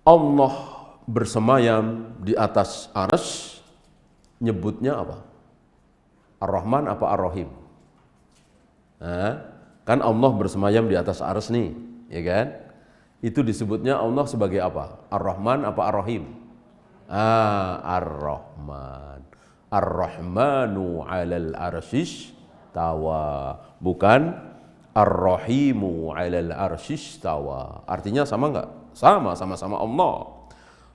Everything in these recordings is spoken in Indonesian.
Allah bersemayam di atas arsy, nyebutnya apa? Ar-Rahman apa Ar-Rahim? Nah, kan Allah bersemayam di atas arsy nih, ya kan? Itu disebutnya Allah sebagai apa? Ar-Rahman apa Ar-Rahim? Ar-Rahman. Ar-Rahmanu 'alal arsy tawa, bukan Ar-Rahimu 'alal arsy tawa. Artinya sama enggak? Sama-sama Allah.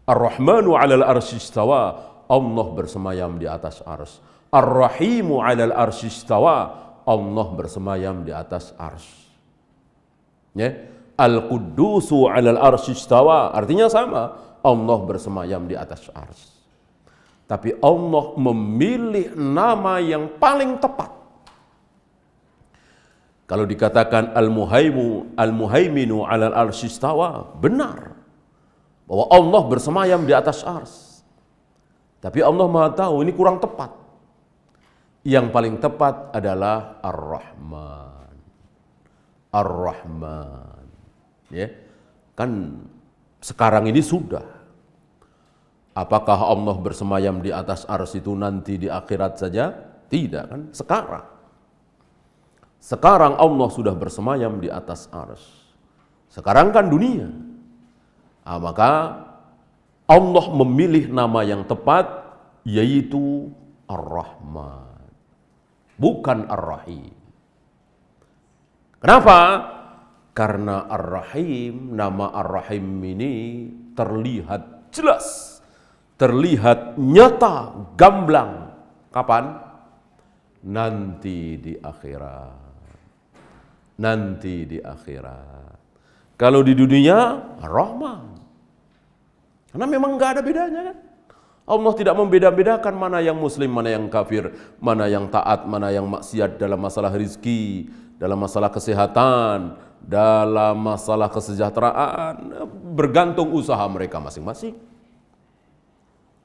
Ar-Rahmanu 'alal arsy tawa, Allah bersemayam di atas arsy. Ar-Rahimu 'alal arsy tawa, Allah bersemayam di atas arsy. Ya. Al-Quddusu 'alal arsy tawa, artinya sama, Allah bersemayam di atas arsy. Tapi Allah memilih nama yang paling tepat. Kalau dikatakan Al-Muhaiminu 'alal arsy istawa, benar bahwa Allah bersemayam di atas arsy. Tapi Allah Maha tahu ini kurang tepat. Yang paling tepat adalah Ar-Rahman. Ar-Rahman. Ya. Kan sekarang ini sudah. Apakah Allah bersemayam di atas arsy itu nanti di akhirat saja? Tidak, kan? Sekarang Allah sudah bersemayam di atas arsy. Sekarang kan dunia. Maka Allah memilih nama yang tepat, yaitu Ar-Rahman, bukan Ar-Rahim. Kenapa? Karena Ar-Rahim, nama Ar-Rahim ini terlihat jelas, terlihat nyata, gamblang. Kapan? Nanti di akhirat. Nanti di akhirat. Kalau di dunia, Rahman. Karena memang nggak ada bedanya kan. Allah tidak membeda-bedakan mana yang muslim, mana yang kafir, mana yang taat, mana yang maksiat dalam masalah rizki, dalam masalah kesehatan, dalam masalah kesejahteraan. Bergantung usaha mereka masing-masing.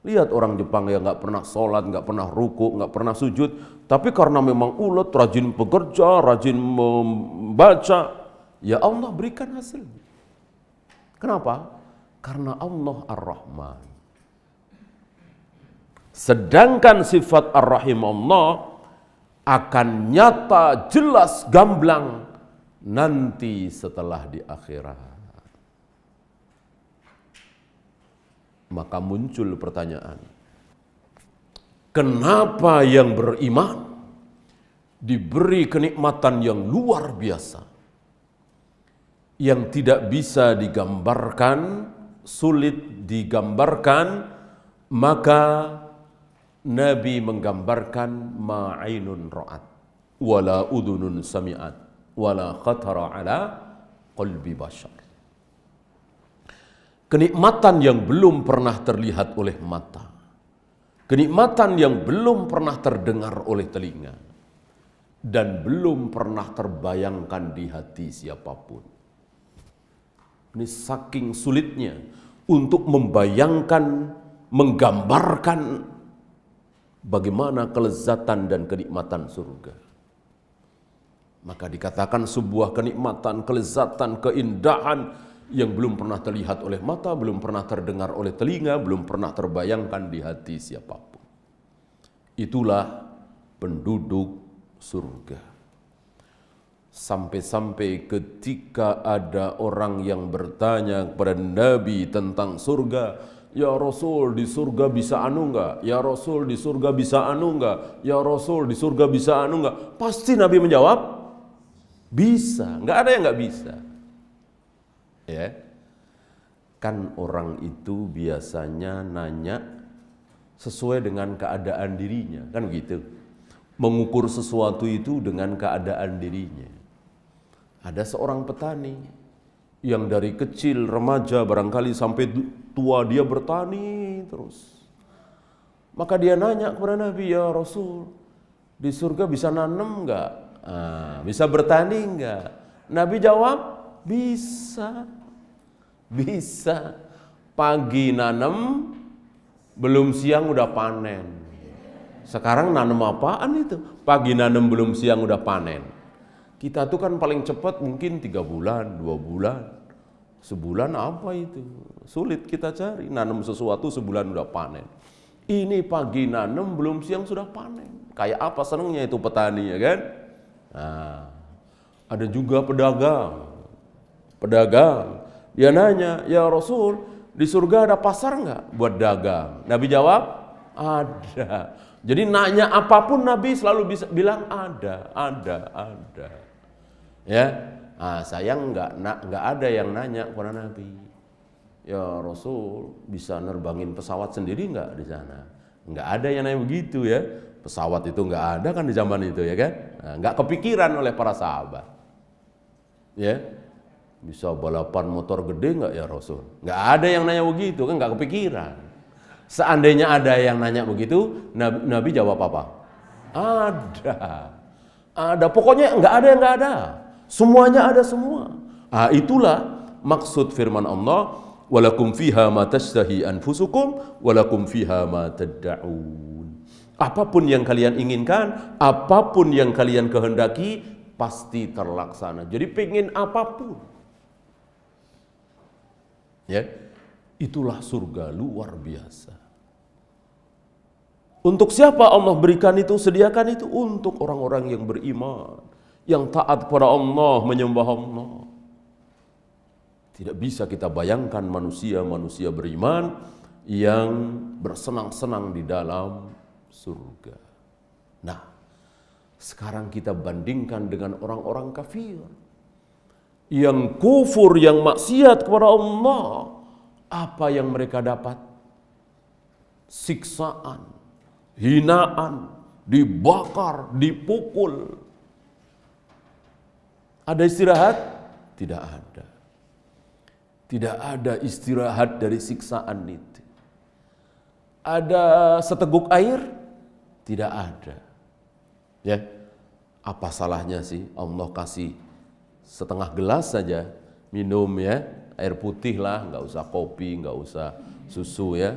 Lihat orang Jepang yang nggak pernah sholat, nggak pernah ruku, nggak pernah sujud, tapi karena memang ulet, rajin bekerja, rajin membaca, ya Allah berikan hasil. Kenapa? Karena Allah Ar-Rahman. Sedangkan sifat Ar-Rahim Allah akan nyata, jelas, gamblang nanti setelah di akhirat. Maka muncul pertanyaan, kenapa yang beriman diberi kenikmatan yang luar biasa, yang tidak bisa digambarkan, sulit digambarkan, maka Nabi menggambarkan ma'ainun ra'at, wala udhunun sami'at, wala khatara ala qalbi bashar. Kenikmatan yang belum pernah terlihat oleh mata, kenikmatan yang belum pernah terdengar oleh telinga, dan belum pernah terbayangkan di hati siapapun. Ini saking sulitnya untuk membayangkan, menggambarkan bagaimana kelezatan dan kenikmatan surga. Maka dikatakan sebuah kenikmatan, kelezatan, keindahan yang belum pernah terlihat oleh mata, belum pernah terdengar oleh telinga, belum pernah terbayangkan di hati siapapun. Itulah penduduk surga. Sampai-sampai ketika ada orang yang bertanya kepada Nabi tentang surga, ya Rasul, di surga bisa anu enggak? Ya Rasul, di surga bisa anu enggak? Ya Rasul, di surga bisa anu enggak? Pasti Nabi menjawab, bisa. Enggak ada yang enggak bisa. Ya, kan orang itu biasanya nanya sesuai dengan keadaan dirinya, kan begitu. Mengukur sesuatu itu dengan keadaan dirinya. Ada seorang petani yang dari kecil, remaja, barangkali sampai tua dia bertani terus. Maka dia nanya kepada Nabi, ya Rasul, di surga bisa nanam enggak? Bisa bertani enggak? Nabi jawab, bisa. Bisa. Pagi nanam, belum siang udah panen. Sekarang nanam apaan itu? Pagi nanam belum siang udah panen. Kita tuh kan paling cepat mungkin 3 bulan, 2 bulan. Sebulan apa itu? Sulit kita cari. Nanam sesuatu sebulan udah panen. Ini pagi nanam belum siang sudah panen. Kayak apa senengnya itu petani, ya kan? Nah, ada juga pedagang. Dia nanya, ya Rasul, di surga ada pasar nggak buat dagang? Nabi jawab, ada. Jadi nanya apapun Nabi selalu bisa bilang ada. Ya, sayang nggak ada yang nanya kepada Nabi. Ya Rasul, bisa nerbangin pesawat sendiri nggak di sana? Nggak ada yang nanya begitu ya. Pesawat itu nggak ada kan di zaman itu, ya kan? Nah, nggak kepikiran oleh para sahabat. Ya, bisa balapan motor gede nggak ya Rasul? Nggak ada yang nanya begitu kan, nggak kepikiran. Seandainya ada yang nanya begitu, Nabi jawab apa? Ada. Pokoknya nggak ada yang nggak ada. Semuanya ada semua. Itulah maksud firman Allah, walakum fiha ma tashtahi anfusukum walakum fiha ma tad'un. Apapun yang kalian inginkan, apapun yang kalian kehendaki, pasti terlaksana. Jadi pengen apapun. Ya, itulah surga luar biasa. Untuk siapa Allah berikan itu, sediakan itu untuk orang-orang yang beriman, yang taat kepada Allah, menyembah Allah. Tidak bisa kita bayangkan manusia beriman yang bersenang-senang di dalam surga. Nah, sekarang kita bandingkan dengan orang-orang kafir yang kufur, yang maksiat kepada Allah. Apa yang mereka dapat? Siksaan, hinaan, dibakar, dipukul. Ada istirahat? Tidak ada. Tidak ada istirahat dari siksaan itu. Ada seteguk air? Tidak ada. Ya, apa salahnya sih Allah kasih setengah gelas saja minum, ya, air putih lah, nggak usah kopi, nggak usah susu, ya.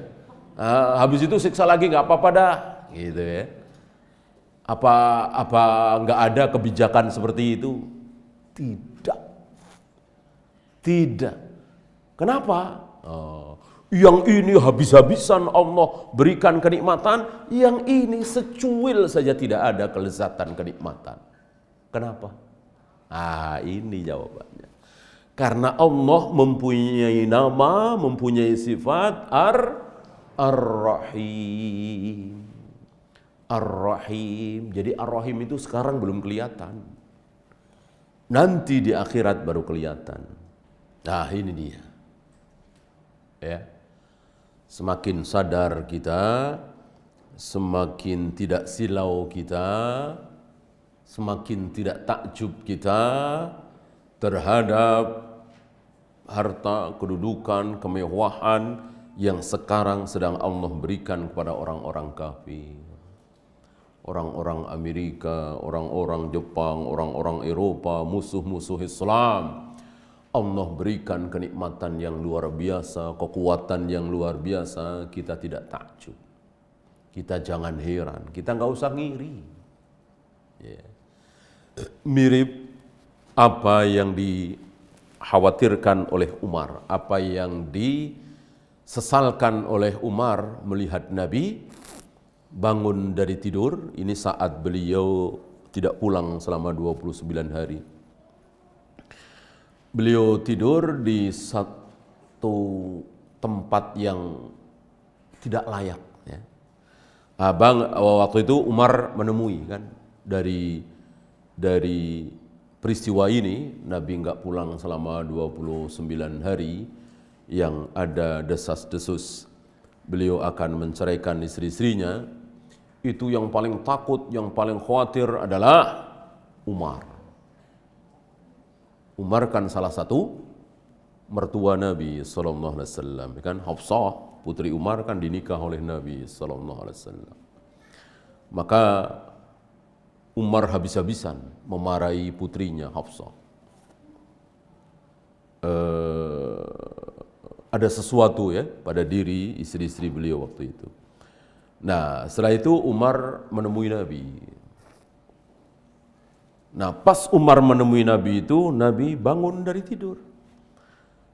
Habis itu siksa lagi, nggak apa-apa dah, gitu ya. Apa nggak ada kebijakan seperti itu? Tidak. Kenapa? Yang ini habis-habisan Allah berikan kenikmatan, yang ini secuil saja tidak ada kelezatan kenikmatan. Kenapa? Ini jawabannya. Karena Allah mempunyai nama, mempunyai sifat Ar-Rahim. Ar-Rahim. Jadi Ar-Rahim itu sekarang belum kelihatan. Nanti di akhirat baru kelihatan. Nah, ini dia. Ya. Semakin sadar kita, semakin tidak silau kita, semakin tidak takjub kita terhadap harta, kedudukan, kemewahan yang sekarang sedang Allah berikan kepada orang-orang kafir. Orang-orang Amerika, orang-orang Jepang, orang-orang Eropa, musuh-musuh Islam. Allah berikan kenikmatan yang luar biasa, kekuatan yang luar biasa, kita tidak takjub. Kita jangan heran, kita nggak usah ngiri. Ya. Mirip apa yang dikhawatirkan oleh Umar, apa yang disesalkan oleh Umar melihat Nabi bangun dari tidur. Ini saat beliau tidak pulang selama 29 hari. Beliau tidur di satu tempat yang tidak layak. Ya. Waktu itu Umar menemui kan dari peristiwa ini, Nabi nggak pulang selama 29 hari, yang ada desas-desus beliau akan menceraikan istri-istrinya. Itu yang paling takut, yang paling khawatir adalah Umar. Umar kan salah satu mertua Nabi sallallahu alaihi wasallam, kan Hafsah putri Umar kan dinikah oleh Nabi sallallahu alaihi wasallam. Maka Umar habis-habisan memarahi putrinya Hafsah. Ada sesuatu ya pada diri istri-istri beliau waktu itu. Nah, setelah itu Umar menemui Nabi. Nah, pas Umar menemui Nabi itu, Nabi bangun dari tidur.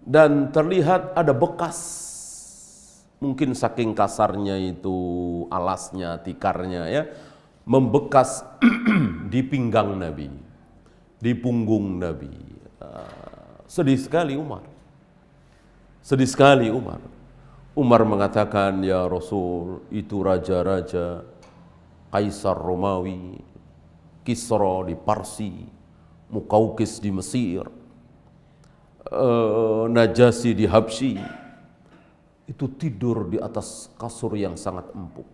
dan terlihat ada bekas, mungkin saking kasarnya itu alasnya, tikarnya ya, membekas di pinggang Nabi, di punggung Nabi. Sedih sekali Umar. Sedih sekali Umar. Umar mengatakan, ya Rasul, itu raja-raja, Kaisar Romawi, Kisra di Parsi, Mukaukis di Mesir, Najasyi di Habsyi, itu tidur di atas kasur yang sangat empuk.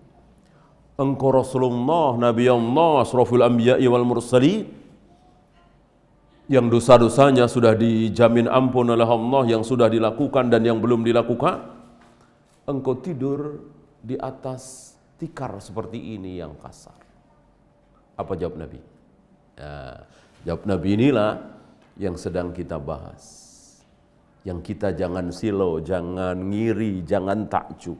Engkau Rasulullah, Nabi Allah, Asraful Anbiya'i wal Mursalin, yang dosa-dosanya sudah dijamin ampun oleh Allah, yang sudah dilakukan dan yang belum dilakukan, engkau tidur di atas tikar seperti ini yang kasar. Apa jawab Nabi? Ya, jawab Nabi inilah yang sedang kita bahas. Yang kita jangan silau, jangan ngiri, jangan takjub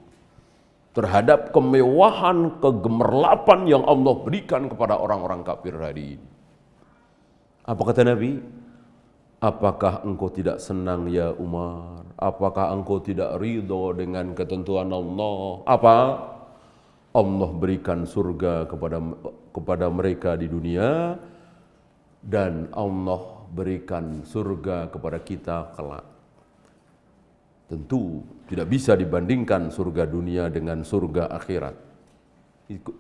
terhadap kemewahan, kegemerlapan yang Allah berikan kepada orang-orang kafir hari ini. Apa kata Nabi? Apakah engkau tidak senang ya Umar? Apakah engkau tidak ridho dengan ketentuan Allah? Apa? Allah berikan surga kepada mereka di dunia, dan Allah berikan surga kepada kita kelak. Tentu tidak bisa dibandingkan surga dunia dengan surga akhirat.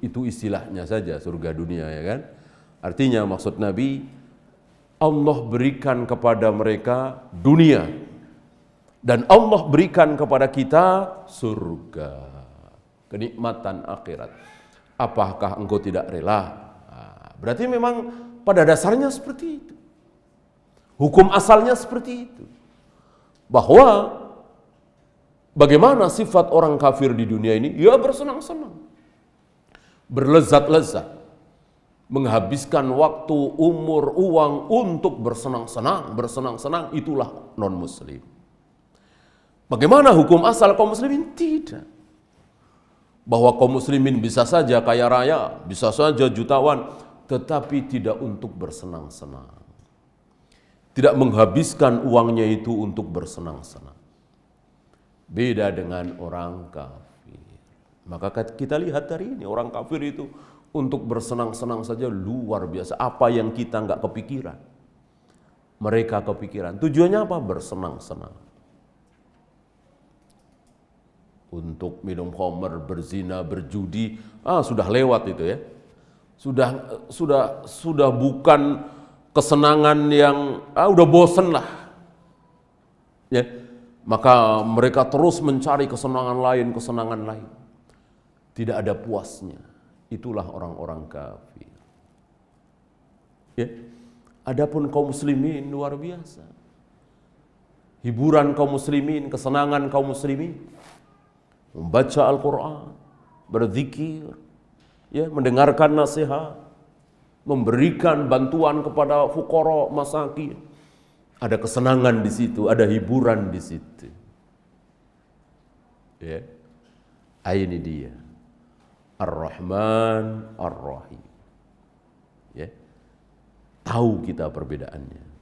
Itu istilahnya saja surga dunia, ya kan? Artinya maksud Nabi, Allah berikan kepada mereka dunia dan Allah berikan kepada kita surga, kenikmatan akhirat. Apakah engkau tidak rela? Berarti memang pada dasarnya seperti itu. Hukum asalnya seperti itu. Bahwa bagaimana sifat orang kafir di dunia ini? Ya bersenang-senang, berlezat-lezat, menghabiskan waktu, umur, uang untuk bersenang-senang, itulah non-muslim. Bagaimana hukum asal kaum muslimin? Tidak. Bahwa kaum muslimin bisa saja kaya raya, bisa saja jutawan, tetapi tidak untuk bersenang-senang. Tidak menghabiskan uangnya itu untuk bersenang-senang. Beda dengan orang kafir. Maka kita lihat hari ini orang kafir itu untuk bersenang-senang saja luar biasa. Apa yang kita nggak kepikiran, mereka kepikiran. Tujuannya apa? Bersenang-senang. Untuk minum khamr, berzina, berjudi, sudah lewat itu ya. Sudah bukan kesenangan yang udah bosen lah. Ya. Maka mereka terus mencari kesenangan lain. Tidak ada puasnya. Itulah orang-orang kafir. Ya. Adapun kaum muslimin luar biasa. Hiburan kaum muslimin, kesenangan kaum muslimin, membaca Al-Quran, berzikir, ya, mendengarkan nasihat, memberikan bantuan kepada fuqara, masakin. Ada kesenangan di situ, ada hiburan di situ. Ya. Ini dia. Ar-Rahman Ar-Rahim. Ya. Tahu kita perbedaannya.